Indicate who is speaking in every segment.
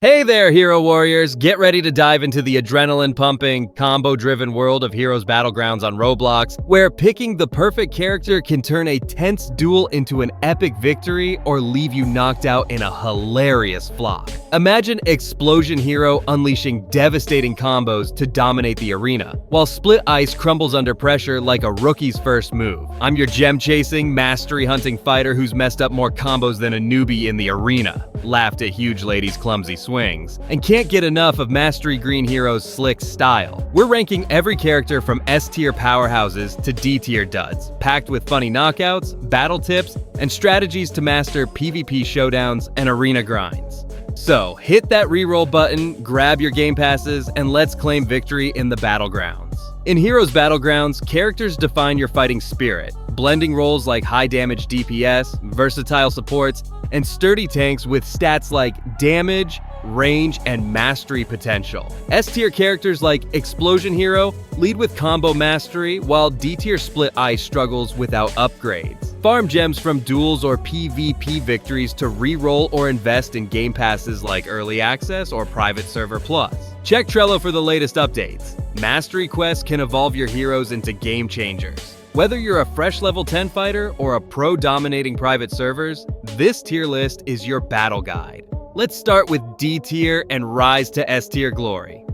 Speaker 1: Hey there, Hero Warriors! Get ready to dive into the adrenaline-pumping, combo-driven world of Heroes Battlegrounds on Roblox, where picking the perfect character can turn a tense duel into an epic victory or leave you knocked out in a hilarious flop. Imagine Explosion Hero unleashing devastating combos to dominate the arena, while Split Ice crumbles under pressure like a rookie's first move. I'm your gem-chasing, mastery-hunting fighter who's messed up more combos than a newbie in the arena, laughed at huge lady's clumsy swings, and can't get enough of Mastery Green Hero's slick style. We're ranking every character from S-tier powerhouses to D-tier duds, packed with funny knockouts, battle tips, and strategies to master PvP showdowns and arena grinds. So, hit that reroll button, grab your game passes, and let's claim victory in the battlegrounds. In Heroes Battlegrounds, characters define your fighting spirit, blending roles like high damage DPS, versatile supports, and sturdy tanks with stats like damage, range, and mastery potential. S-tier characters like Explosion Hero lead with combo mastery, while D-tier Split Ice struggles without upgrades. Farm gems from duels or PvP victories to re-roll or invest in game passes like Early Access or Private Server Plus. Check Trello for the latest updates. Mastery quests can evolve your heroes into game changers. Whether you're a fresh level 10 fighter or a pro dominating private servers, this tier list is your battle guide. Let's start with D tier and rise to S tier glory.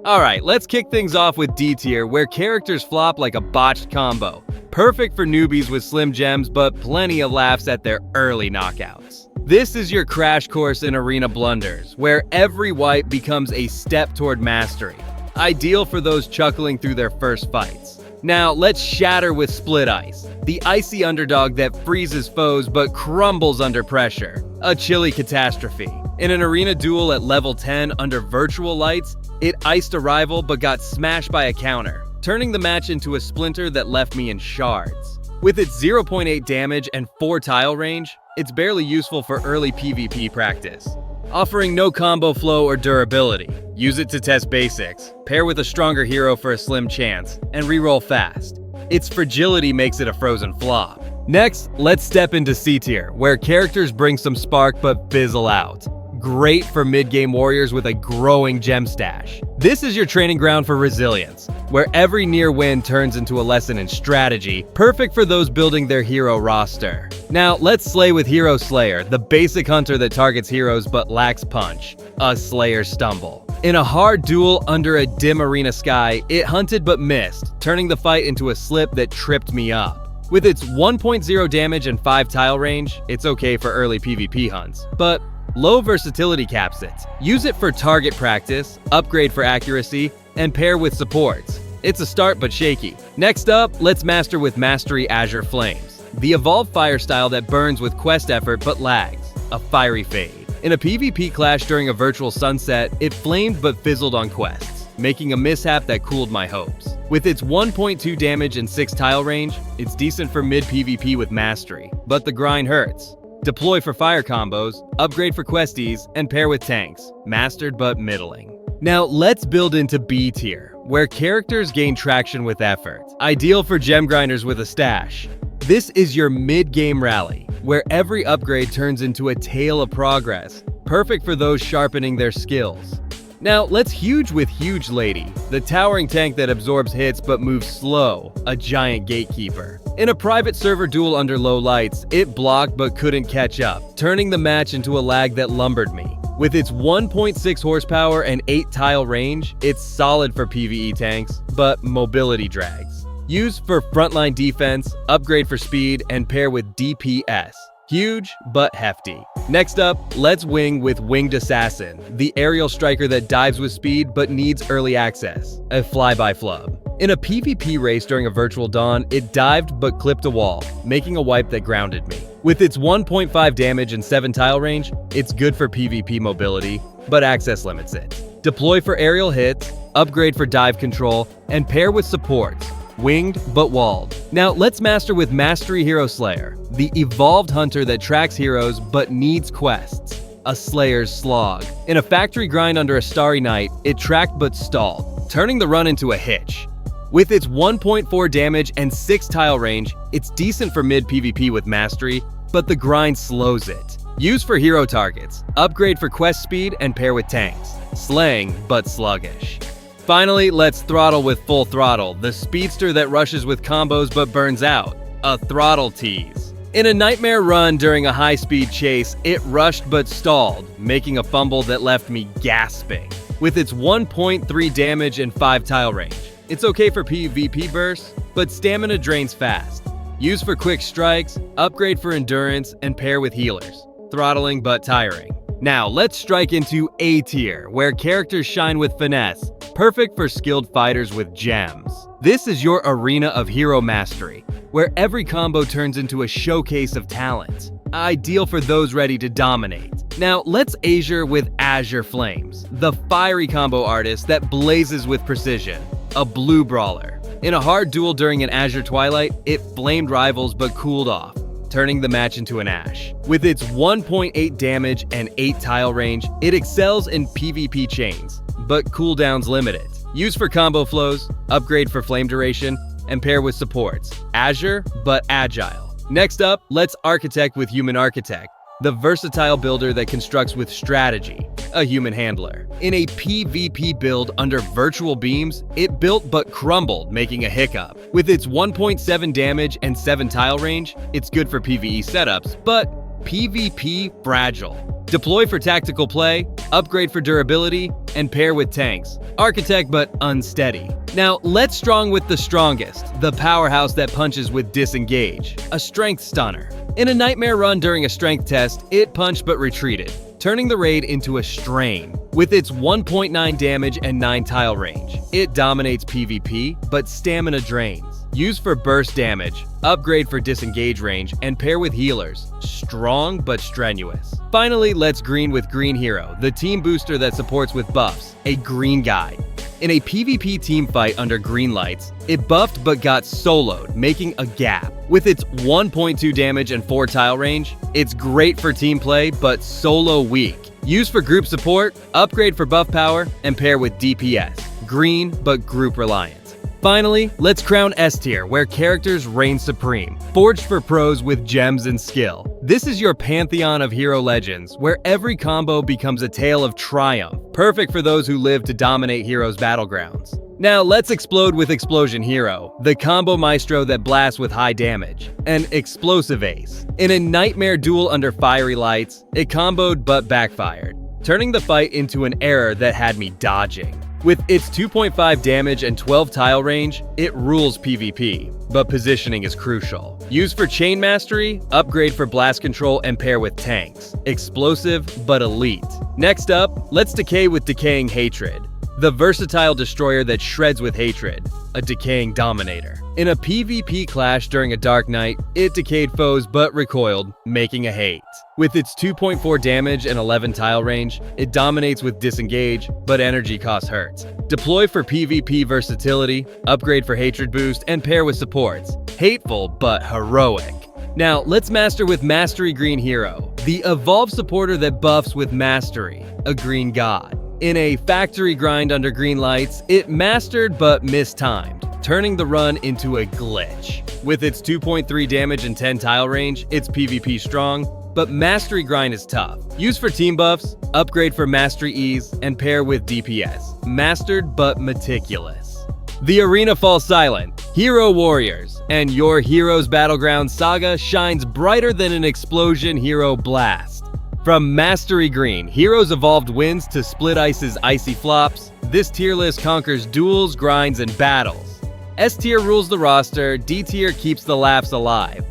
Speaker 1: Alright, let's kick things off with D tier, where characters flop like a botched combo. Perfect for newbies with slim gems, but plenty of laughs at their early knockouts. This is your crash course in arena blunders, where every wipe becomes a step toward mastery. Ideal for those chuckling through their first fights. Now, let's shatter with Split Ice, the icy underdog that freezes foes but crumbles under pressure. A chilly catastrophe. In an arena duel at level 10 under virtual lights, it iced a rival but got smashed by a counter, turning the match into a splinter that left me in shards. With its 0.8 damage and 4 tile range, it's barely useful for early PvP practice. Offering no combo flow or durability. Use it to test basics, pair with a stronger hero for a slim chance, and reroll fast. Its fragility makes it a frozen flop. Next, let's step into C tier, where characters bring some spark but fizzle out. Great for mid-game warriors with a growing gem stash. This is your training ground for resilience, where every near win turns into a lesson in strategy, perfect for those building their hero roster. Now, let's slay with Hero Slayer, the basic hunter that targets heroes but lacks punch. A Slayer stumble. In a hard duel under a dim arena sky, it hunted but missed, turning the fight into a slip that tripped me up. With its 1.0 damage and 5 tile range, it's okay for early PvP hunts, but low versatility caps it. Use it for target practice, upgrade for accuracy, and pair with supports. It's a start but shaky. Next up, let's master with Mastery Azure Flames, the evolved fire style that burns with quest effort but lags. A fiery fade. In a PvP clash during a virtual sunset, it flamed but fizzled on quests, making a mishap that cooled my hopes. With its 1.2 damage and 6 tile range, it's decent for mid PvP with mastery, but the grind hurts. Deploy for fire combos, upgrade for questies, and pair with tanks. Mastered but middling. Now let's build into B tier, where characters gain traction with effort. Ideal for gem grinders with a stash. This is your mid-game rally, where every upgrade turns into a tale of progress. Perfect for those sharpening their skills. Now let's huge with Huge Lady, the towering tank that absorbs hits but moves slow, a giant gatekeeper. In a private server duel under low lights, it blocked but couldn't catch up, turning the match into a lag that lumbered me. With its 1.6 horsepower and 8 tile range, it's solid for PvE tanks, but mobility drags. Use for frontline defense, upgrade for speed, and pair with DPS. Huge, but hefty. Next up, let's wing with Winged Assassin, the aerial striker that dives with speed but needs early access. A flyby flub. In a PvP race during a virtual dawn, it dived but clipped a wall, making a wipe that grounded me. With its 1.5 damage and 7 tile range, it's good for PvP mobility, but access limits it. Deploy for aerial hits, upgrade for dive control, and pair with supports. Winged but walled. Now let's master with Mastery Hero Slayer, the evolved hunter that tracks heroes but needs quests. A Slayer's slog. In a factory grind under a starry night, it tracked but stalled, turning the run into a hitch. With its 1.4 damage and 6 tile range, it's decent for mid PvP with mastery, but the grind slows it. Use for hero targets, upgrade for quest speed, and pair with tanks. Slaying, but sluggish. Finally, let's throttle with full throttle, the speedster that rushes with combos but burns out. A throttle tease. In a nightmare run during a high-speed chase, it rushed but stalled, making a fumble that left me gasping. With its 1.3 damage and 5 tile range, it's okay for PvP bursts, but stamina drains fast. Use for quick strikes, upgrade for endurance, and pair with healers. Throttling but tiring. Now, let's strike into A tier, where characters shine with finesse, perfect for skilled fighters with gems. This is your arena of hero mastery, where every combo turns into a showcase of talent. Ideal for those ready to dominate. Now, let's Azure with Azure Flames, the fiery combo artist that blazes with precision. A blue brawler. In a hard duel during an Azure Twilight, it flamed rivals but cooled off, turning the match into an Ashe. With its 1.8 damage and 8 tile range, it excels in PvP chains, but cooldown's limited. Use for combo flows, upgrade for flame duration, and pair with supports. Azure, but agile. Next up, let's Architect with Human Architect, the versatile builder that constructs with strategy. A human handler. In a PvP build under virtual beams, it built but crumbled, making a hiccup. With its 1.7 damage and 7 tile range, it's good for PvE setups, but PvP fragile. Deploy for tactical play, upgrade for durability, and pair with tanks. Architect but unsteady. Now, let's strong with the strongest, the powerhouse that punches with disengage. A strength stunner. In a nightmare run during a strength test, it punched but retreated, turning the raid into a strain. With its 1.9 damage and 9 tile range, it dominates PvP, but stamina drains. Use for burst damage, upgrade for disengage range, and pair with healers. Strong but strenuous. Finally, let's green with Green Hero, the team booster that supports with buffs. A green guy. In a PvP team fight under green lights, it buffed but got soloed, making a gap. With its 1.2 damage and 4 tile range, it's great for team play, but solo weak. Use for group support, upgrade for buff power, and pair with DPS. Green, but group reliant. Finally, let's crown S tier, where characters reign supreme, forged for pros with gems and skill. This is your pantheon of hero legends, where every combo becomes a tale of triumph, perfect for those who live to dominate Heroes Battlegrounds. Now let's explode with Explosion Hero, the combo maestro that blasts with high damage. An explosive ace. In a nightmare duel under fiery lights, it comboed but backfired, turning the fight into an error that had me dodging. With its 2.5 damage and 12 tile range, it rules PvP, but positioning is crucial. Use for chain mastery, upgrade for blast control, and pair with tanks. Explosive, but elite. Next up, let's decay with Decaying Hatred, the versatile destroyer that shreds with hatred. A decaying dominator. In a PvP clash during a dark night, it decayed foes but recoiled, making a hate. With its 2.4 damage and 11 tile range, it dominates with disengage, but energy cost hurts. Deploy for PvP versatility, upgrade for hatred boost, and pair with supports. Hateful, but heroic. Now, let's master with Mastery Green Hero, the evolved supporter that buffs with mastery. A green god. In a factory grind under green lights, it mastered but mistimed, turning the run into a glitch. With its 2.3 damage and 10 tile range, it's PvP strong, but mastery grind is tough. Use for team buffs, upgrade for mastery ease, and pair with DPS. Mastered but meticulous. The arena falls silent. Hero Warriors, and your Heroes Battlegrounds saga shines brighter than an explosion hero blast. From Mastery Green, Heroes Evolved wins to Split Ice's icy flops, this tier list conquers duels, grinds, and battles. S tier rules the roster, D tier keeps the laughs alive.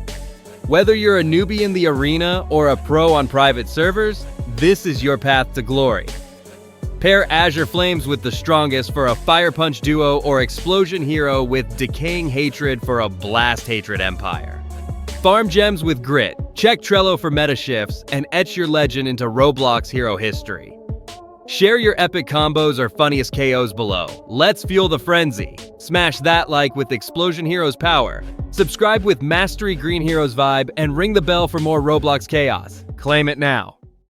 Speaker 1: Whether you're a newbie in the arena or a pro on private servers, this is your path to glory. Pair Azure Flames with the strongest for a Fire Punch duo or Explosion Hero with Decaying Hatred for a Blast Hatred empire. Farm gems with grit, check Trello for meta shifts, and etch your legend into Roblox hero history. Share your epic combos or funniest KOs below. Let's fuel the frenzy. Smash that like with Explosion Heroes power. Subscribe with Mastery Green Heroes vibe and ring the bell for more Roblox chaos. Claim it now.